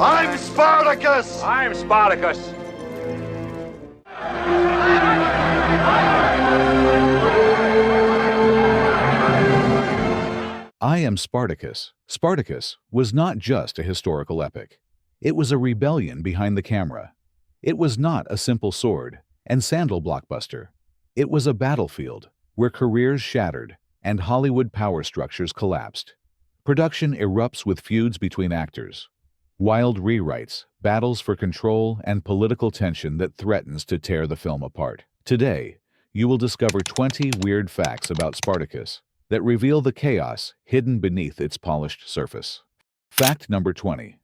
I'm Spartacus! I'm Spartacus. I Am Spartacus. Spartacus was not just a historical epic. It was a rebellion behind the camera. It was not a simple sword and sandal blockbuster. It was a battlefield where careers shattered and Hollywood power structures collapsed. Production erupts with feuds between actors, wild rewrites, battles for control, and political tension that threatens to tear the film apart. Today, you will discover 20 weird facts about Spartacus that reveal the chaos hidden beneath its polished surface. Fact number 20.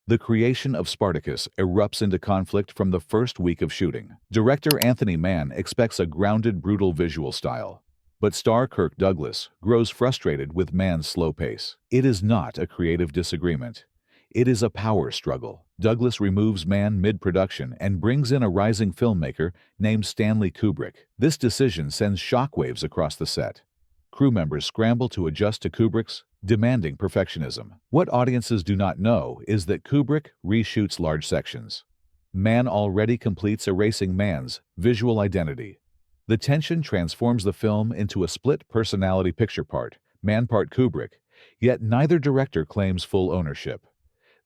The creation of Spartacus erupts into conflict from the first week of shooting. Director Anthony Mann expects a grounded, brutal visual style, but star Kirk Douglas grows frustrated with Mann's slow pace. It is not a creative disagreement. It is a power struggle. Douglas removes Mann mid-production and brings in a rising filmmaker named Stanley Kubrick. This decision sends shockwaves across the set. Crew members scramble to adjust to Kubrick's demanding perfectionism. What audiences do not know is that Kubrick reshoots large sections. Mann already completes erasing Mann's visual identity. The tension transforms the film into a split-personality picture part, Mann part Kubrick, yet neither director claims full ownership.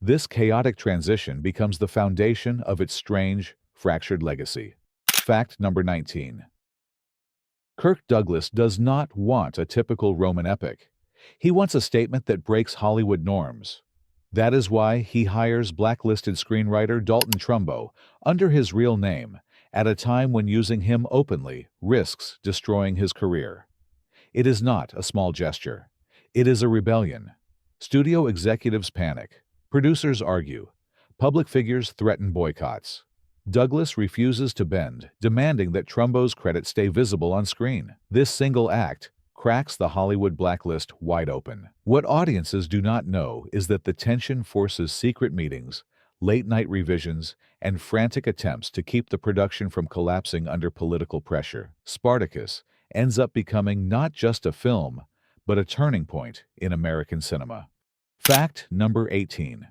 This chaotic transition becomes the foundation of its strange, fractured legacy. Fact number 19. Kirk Douglas does not want a typical Roman epic. He wants a statement that breaks Hollywood norms. That is why he hires blacklisted screenwriter Dalton Trumbo under his real name at a time when using him openly risks destroying his career. It is not a small gesture. It is a rebellion. Studio executives panic. Producers argue. Public figures threaten boycotts. Douglas refuses to bend, demanding that Trumbo's credits stay visible on screen. This single act cracks the Hollywood blacklist wide open. What audiences do not know is that the tension forces secret meetings, late-night revisions, and frantic attempts to keep the production from collapsing under political pressure. Spartacus ends up becoming not just a film, but a turning point in American cinema. Fact number 18.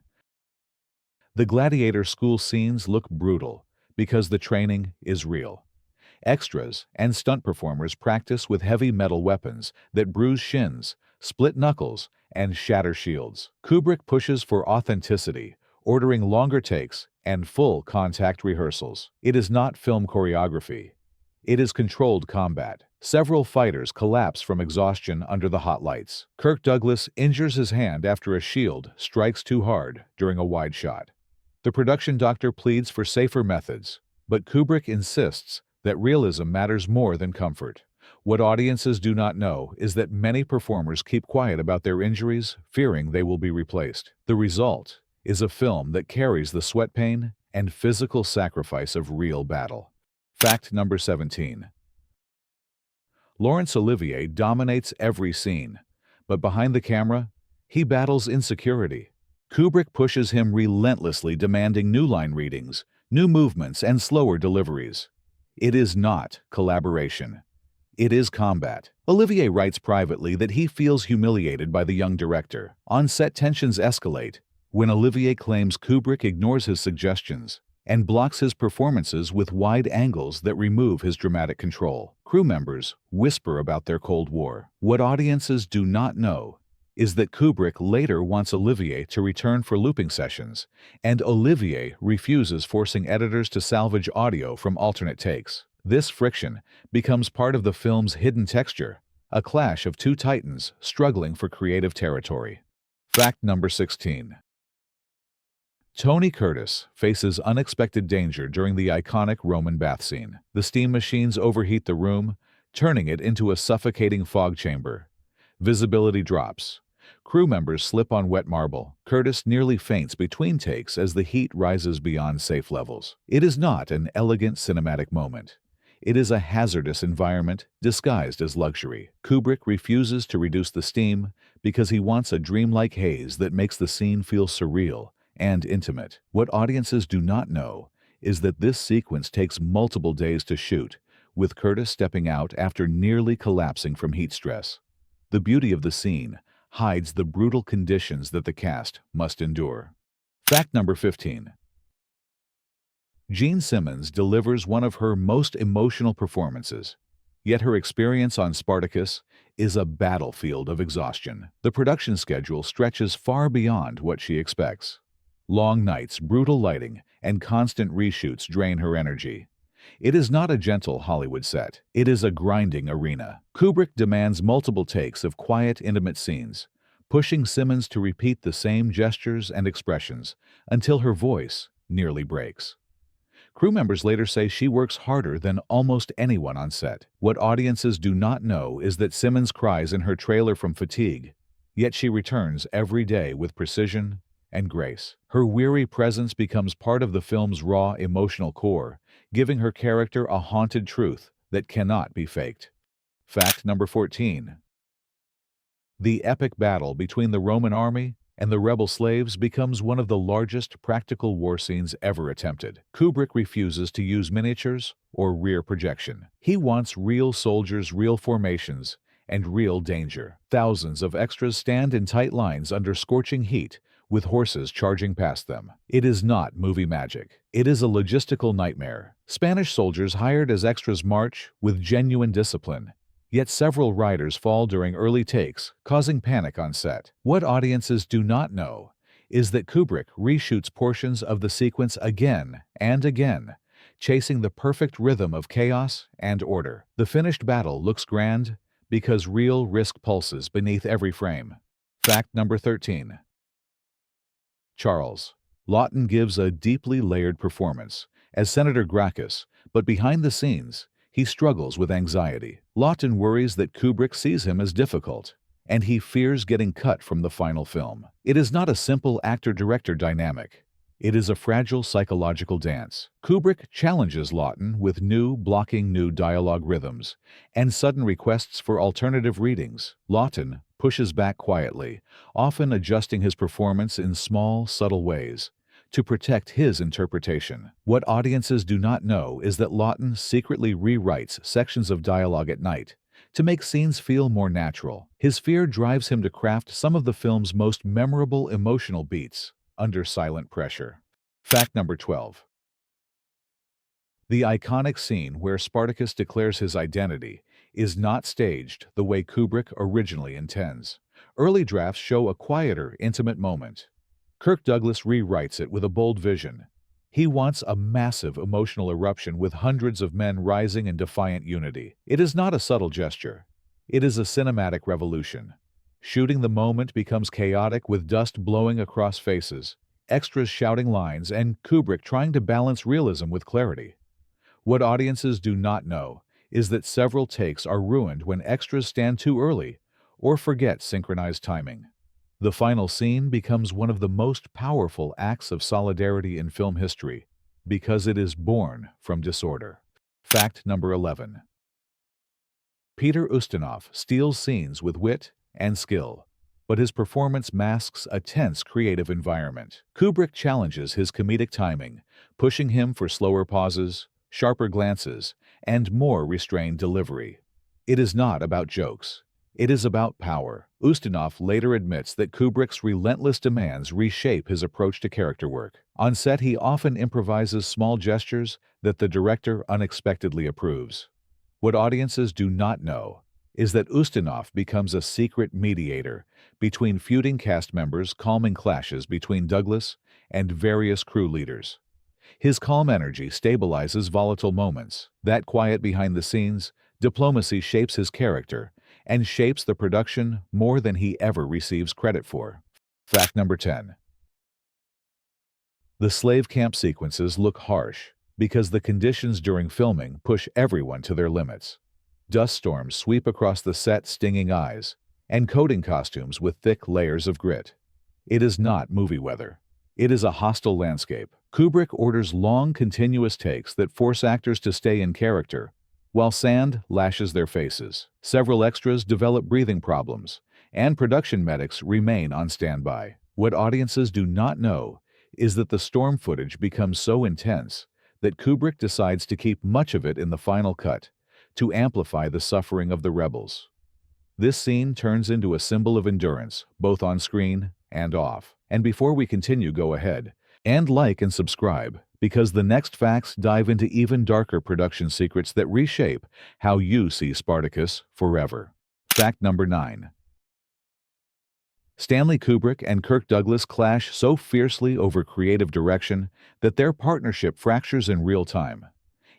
The gladiator school scenes look brutal because the training is real. Extras and stunt performers practice with heavy metal weapons that bruise shins, split knuckles, and shatter shields. Kubrick pushes for authenticity, ordering longer takes and full contact rehearsals. It is not film choreography. It is controlled combat. Several fighters collapse from exhaustion under the hot lights. Kirk Douglas injures his hand after a shield strikes too hard during a wide shot. The production doctor pleads for safer methods, but Kubrick insists that realism matters more than comfort. What audiences do not know is that many performers keep quiet about their injuries, fearing they will be replaced. The result is a film that carries the sweat pain and physical sacrifice of real battle. Fact number 17. Laurence Olivier dominates every scene, but behind the camera, he battles insecurity. Kubrick pushes him relentlessly, demanding new line readings, new movements, and slower deliveries. It is not collaboration. It is combat. Olivier writes privately that he feels humiliated by the young director. On-set tensions escalate when Olivier claims Kubrick ignores his suggestions and blocks his performances with wide angles that remove his dramatic control. Crew members whisper about their Cold War. What audiences do not know is that Kubrick later wants Olivier to return for looping sessions, and Olivier refuses, forcing editors to salvage audio from alternate takes. This friction becomes part of the film's hidden texture, a clash of two titans struggling for creative territory. Fact number 16. Tony Curtis faces unexpected danger during the iconic Roman bath scene. The steam machines overheat the room, turning it into a suffocating fog chamber. Visibility drops. Crew members slip on wet marble. Curtis nearly faints between takes as the heat rises beyond safe levels. It is not an elegant cinematic moment. It is a hazardous environment disguised as luxury. Kubrick refuses to reduce the steam because he wants a dreamlike haze that makes the scene feel surreal and intimate. What audiences do not know is that this sequence takes multiple days to shoot, with Curtis stepping out after nearly collapsing from heat stress. The beauty of the scene hides the brutal conditions that the cast must endure. Fact number 15. Gene Simmons delivers one of her most emotional performances, yet her experience on Spartacus is a battlefield of exhaustion. The production schedule stretches far beyond what she expects. Long nights, brutal lighting, and constant reshoots drain her energy. It is not a gentle Hollywood set. It is a grinding arena. Kubrick demands multiple takes of quiet, intimate scenes, pushing Simmons to repeat the same gestures and expressions until her voice nearly breaks. Crew members later say she works harder than almost anyone on set. What audiences do not know is that Simmons cries in her trailer from fatigue, yet she returns every day with precision and grace. Her weary presence becomes part of the film's raw emotional core, giving her character a haunted truth that cannot be faked. Fact number 14. The epic battle between the Roman army and the rebel slaves becomes one of the largest practical war scenes ever attempted. Kubrick refuses to use miniatures or rear projection. He wants real soldiers, real formations, and real danger. Thousands of extras stand in tight lines under scorching heat, with horses charging past them. It is not movie magic. It is a logistical nightmare. Spanish soldiers hired as extras march with genuine discipline. Yet several riders fall during early takes, causing panic on set. What audiences do not know is that Kubrick reshoots portions of the sequence again and again, chasing the perfect rhythm of chaos and order. The finished battle looks grand because real risk pulses beneath every frame. Fact number 13. Charles Laughton gives a deeply layered performance as Senator Gracchus, but behind the scenes, he struggles with anxiety. Laughton worries that Kubrick sees him as difficult, and he fears getting cut from the final film. It is not a simple actor-director dynamic. It is a fragile psychological dance. Kubrick challenges Laughton with blocking new dialogue rhythms and sudden requests for alternative readings. Laughton pushes back quietly, often adjusting his performance in small, subtle ways to protect his interpretation. What audiences do not know is that Laughton secretly rewrites sections of dialogue at night to make scenes feel more natural. His fear drives him to craft some of the film's most memorable emotional beats under silent pressure. Fact number 12. The iconic scene where Spartacus declares his identity is not staged the way Kubrick originally intends. Early drafts show a quieter, intimate moment. Kirk Douglas rewrites it with a bold vision. He wants a massive emotional eruption with hundreds of men rising in defiant unity. It is not a subtle gesture. It is a cinematic revolution. Shooting the moment becomes chaotic with dust blowing across faces, extras shouting lines, and Kubrick trying to balance realism with clarity. What audiences do not know is that several takes are ruined when extras stand too early or forget synchronized timing. The final scene becomes one of the most powerful acts of solidarity in film history because it is born from disorder. Fact number 11. Peter Ustinov steals scenes with wit and skill, but his performance masks a tense creative environment. Kubrick challenges his comedic timing, pushing him for slower pauses, sharper glances, and more restrained delivery. It is not about jokes. It is about power. Ustinov later admits that Kubrick's relentless demands reshape his approach to character work. On set, he often improvises small gestures that the director unexpectedly approves. What audiences do not know is that Ustinov becomes a secret mediator between feuding cast members, calming clashes between Douglas and various crew leaders. His calm energy stabilizes volatile moments. That quiet behind the scenes, diplomacy shapes his character and shapes the production more than he ever receives credit for. Fact number 10. The slave camp sequences look harsh because the conditions during filming push everyone to their limits. Dust storms sweep across the set, stinging eyes, and coating costumes with thick layers of grit. It is not movie weather. It is a hostile landscape. Kubrick orders long, continuous takes that force actors to stay in character, while sand lashes their faces. Several extras develop breathing problems, and production medics remain on standby. What audiences do not know is that the storm footage becomes so intense that Kubrick decides to keep much of it in the final cut to amplify the suffering of the rebels. This scene turns into a symbol of endurance, both on screen and off. And before we continue, go ahead, And like and subscribe, because the next facts dive into even darker production secrets that reshape how you see Spartacus forever. Fact number 9. Stanley Kubrick and Kirk Douglas clash so fiercely over creative direction that their partnership fractures in real time.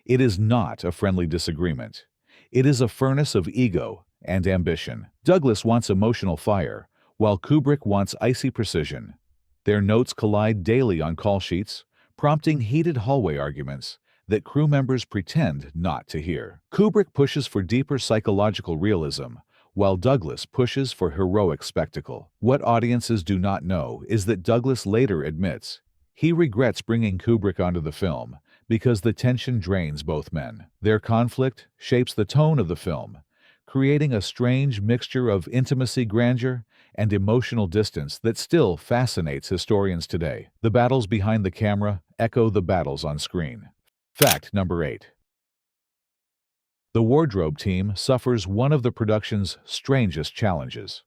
It is not a friendly disagreement. It is a furnace of ego and ambition. Douglas wants emotional fire, while Kubrick wants icy precision. Their notes collide daily on call sheets, prompting heated hallway arguments that crew members pretend not to hear. Kubrick pushes for deeper psychological realism, while Douglas pushes for heroic spectacle. What audiences do not know is that Douglas later admits he regrets bringing Kubrick onto the film because the tension drains both men. Their conflict shapes the tone of the film, creating a strange mixture of intimacy, grandeur, and emotional distance that still fascinates historians today. The battles behind the camera echo the battles on screen. Fact number 8. The wardrobe team suffers one of the production's strangest challenges.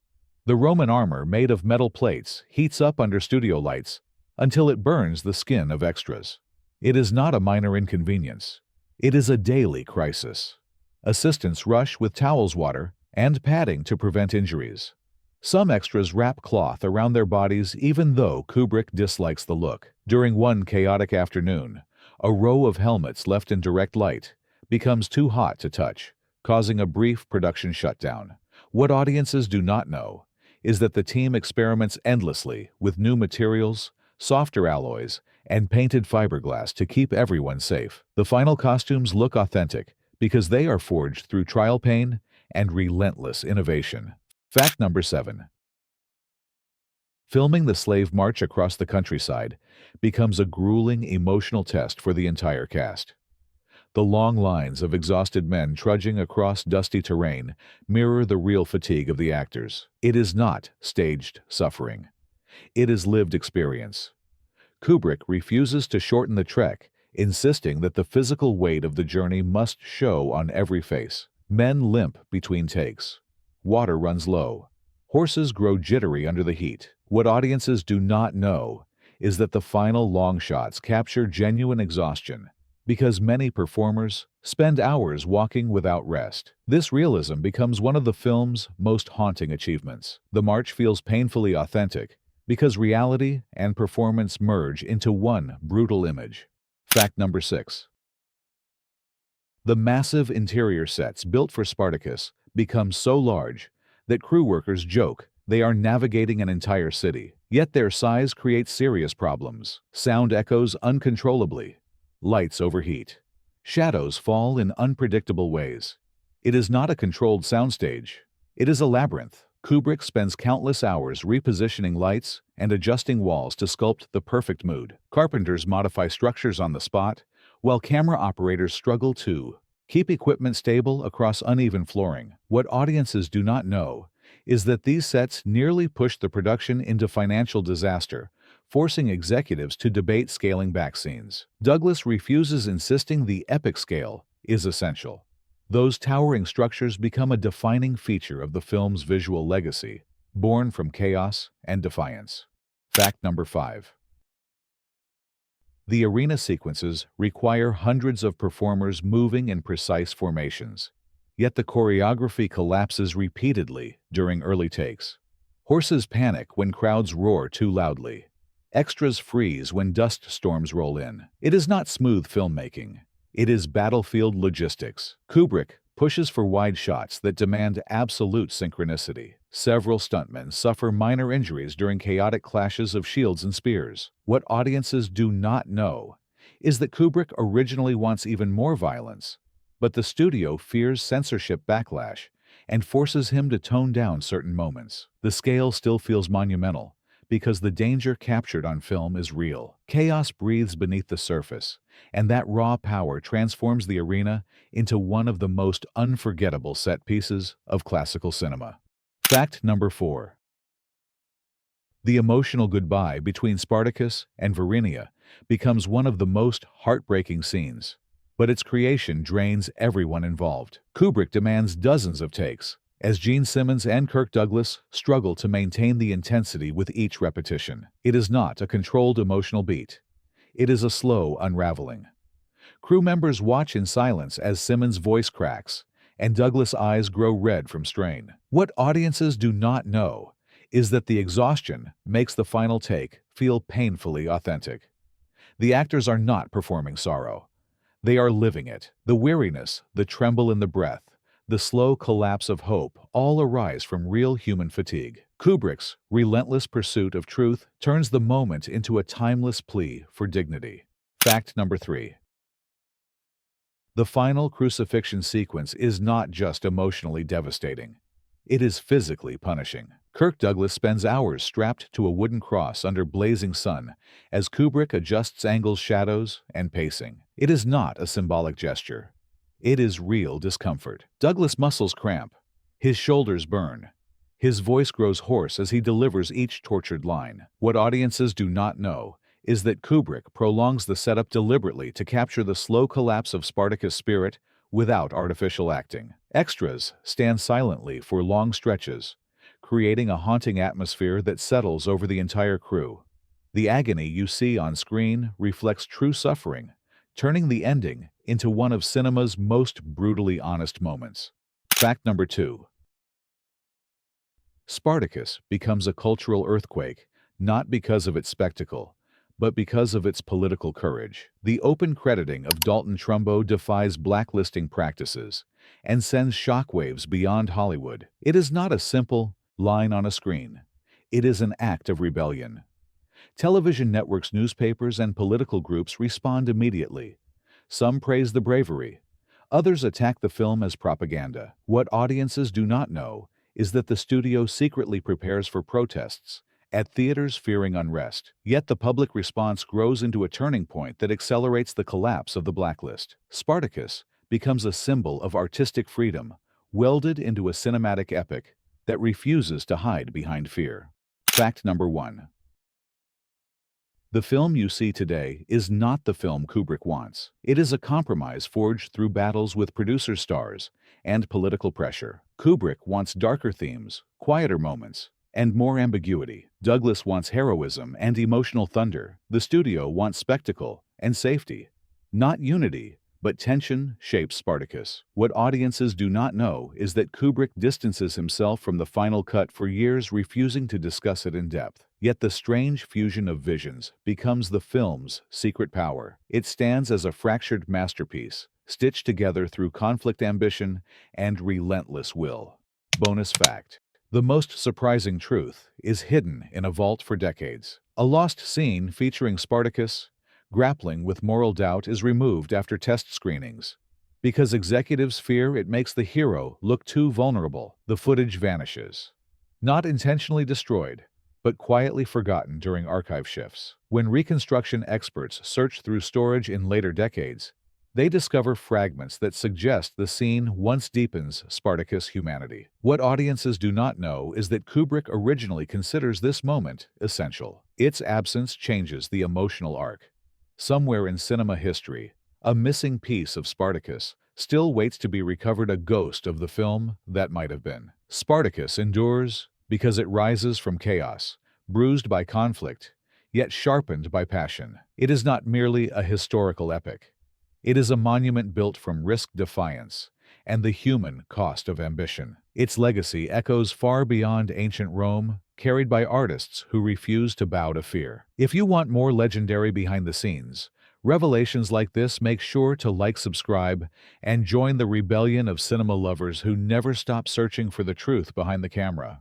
The Roman armor made of metal plates heats up under studio lights until it burns the skin of extras. It is not a minor inconvenience. It is a daily crisis. Assistants rush with towels, water, and padding to prevent injuries. Some extras wrap cloth around their bodies even though Kubrick dislikes the look. During one chaotic afternoon, a row of helmets left in direct light becomes too hot to touch, causing a brief production shutdown. What audiences do not know is that the team experiments endlessly with new materials, softer alloys, and painted fiberglass to keep everyone safe. The final costumes look authentic because they are forged through trial pain and relentless innovation. Fact number 7. Filming the slave march across the countryside becomes a grueling emotional test for the entire cast. The long lines of exhausted men trudging across dusty terrain mirror the real fatigue of the actors. It is not staged suffering. It is lived experience. Kubrick refuses to shorten the trek, insisting that the physical weight of the journey must show on every face. Men limp between takes. Water runs low. Horses grow jittery under the heat. What audiences do not know is that the final long shots capture genuine exhaustion, because many performers spend hours walking without rest. This realism becomes one of the film's most haunting achievements. The march feels painfully authentic because reality and performance merge into one brutal image. Fact number 6. The massive interior sets built for Spartacus become so large that crew workers joke they are navigating an entire city. Yet their size creates serious problems. Sound echoes uncontrollably. Lights overheat. Shadows fall in unpredictable ways. It is not a controlled soundstage. It is a labyrinth. Kubrick spends countless hours repositioning lights and adjusting walls to sculpt the perfect mood. Carpenters modify structures on the spot, while camera operators struggle to keep equipment stable across uneven flooring. What audiences do not know is that these sets nearly pushed the production into financial disaster, forcing executives to debate scaling back scenes. Douglas refuses, insisting the epic scale is essential. Those towering structures become a defining feature of the film's visual legacy, born from chaos and defiance. Fact number 5. The arena sequences require hundreds of performers moving in precise formations, yet the choreography collapses repeatedly during early takes. Horses panic when crowds roar too loudly. Extras freeze when dust storms roll in. It is not smooth filmmaking. It is battlefield logistics. Kubrick pushes for wide shots that demand absolute synchronicity. Several stuntmen suffer minor injuries during chaotic clashes of shields and spears. What audiences do not know is that Kubrick originally wants even more violence, but the studio fears censorship backlash and forces him to tone down certain moments. The scale still feels monumental because the danger captured on film is real. Chaos breathes beneath the surface, and that raw power transforms the arena into one of the most unforgettable set pieces of classical cinema. Fact number 4. The emotional goodbye between Spartacus and Verinia becomes one of the most heartbreaking scenes, but its creation drains everyone involved. Kubrick demands dozens of takes, as Gene Simmons and Kirk Douglas struggle to maintain the intensity with each repetition. It is not a controlled emotional beat. It is a slow unraveling. Crew members watch in silence as Simmons' voice cracks, and Douglas' eyes grow red from strain. What audiences do not know is that the exhaustion makes the final take feel painfully authentic. The actors are not performing sorrow. They are living it. The weariness, the tremble in the breath, the slow collapse of hope all arise from real human fatigue. Kubrick's relentless pursuit of truth turns the moment into a timeless plea for dignity. Fact number 3. The final crucifixion sequence is not just emotionally devastating. It is physically punishing. Kirk Douglas spends hours strapped to a wooden cross under blazing sun as Kubrick adjusts angles, shadows, and pacing. It is not a symbolic gesture. It is real discomfort. Douglas' muscles cramp. His shoulders burn. His voice grows hoarse as he delivers each tortured line. What audiences do not know is that Kubrick prolongs the setup deliberately to capture the slow collapse of Spartacus' spirit without artificial acting. Extras stand silently for long stretches, creating a haunting atmosphere that settles over the entire crew. The agony you see on screen reflects true suffering, turning the ending into one of cinema's most brutally honest moments. Fact number 2. Spartacus becomes a cultural earthquake, not because of its spectacle, but because of its political courage. The open crediting of Dalton Trumbo defies blacklisting practices and sends shockwaves beyond Hollywood. It is not a simple line on a screen. It is an act of rebellion. Television networks, newspapers, and political groups respond immediately. Some praise the bravery. Others attack the film as propaganda. What audiences do not know is that the studio secretly prepares for protests at theaters fearing unrest. Yet the public response grows into a turning point that accelerates the collapse of the blacklist. Spartacus becomes a symbol of artistic freedom, welded into a cinematic epic that refuses to hide behind fear. Fact number 1. The film you see today is not the film Kubrick wants. It is a compromise forged through battles with producer stars and political pressure. Kubrick wants darker themes, quieter moments, and more ambiguity. Douglas wants heroism and emotional thunder. The studio wants spectacle and safety. Not unity, but tension shapes Spartacus. What audiences do not know is that Kubrick distances himself from the final cut for years, refusing to discuss it in depth. Yet the strange fusion of visions becomes the film's secret power. It stands as a fractured masterpiece, stitched together through conflict, ambition, and relentless will. Bonus fact. The most surprising truth is hidden in a vault for decades. A lost scene featuring Spartacus grappling with moral doubt is removed after test screenings. Because executives fear it makes the hero look too vulnerable, the footage vanishes. Not intentionally destroyed, but quietly forgotten during archive shifts. When reconstruction experts search through storage in later decades, they discover fragments that suggest the scene once deepens Spartacus' humanity. What audiences do not know is that Kubrick originally considers this moment essential. Its absence changes the emotional arc. Somewhere in cinema history, a missing piece of Spartacus still waits to be recovered, a ghost of the film that might have been. Spartacus endures because it rises from chaos, bruised by conflict, yet sharpened by passion. It is not merely a historical epic. It is a monument built from risk, defiance, and the human cost of ambition. Its legacy echoes far beyond ancient Rome, carried by artists who refuse to bow to fear. If you want more legendary behind-the-scenes revelations like this, make sure to like, subscribe, and join the rebellion of cinema lovers who never stop searching for the truth behind the camera.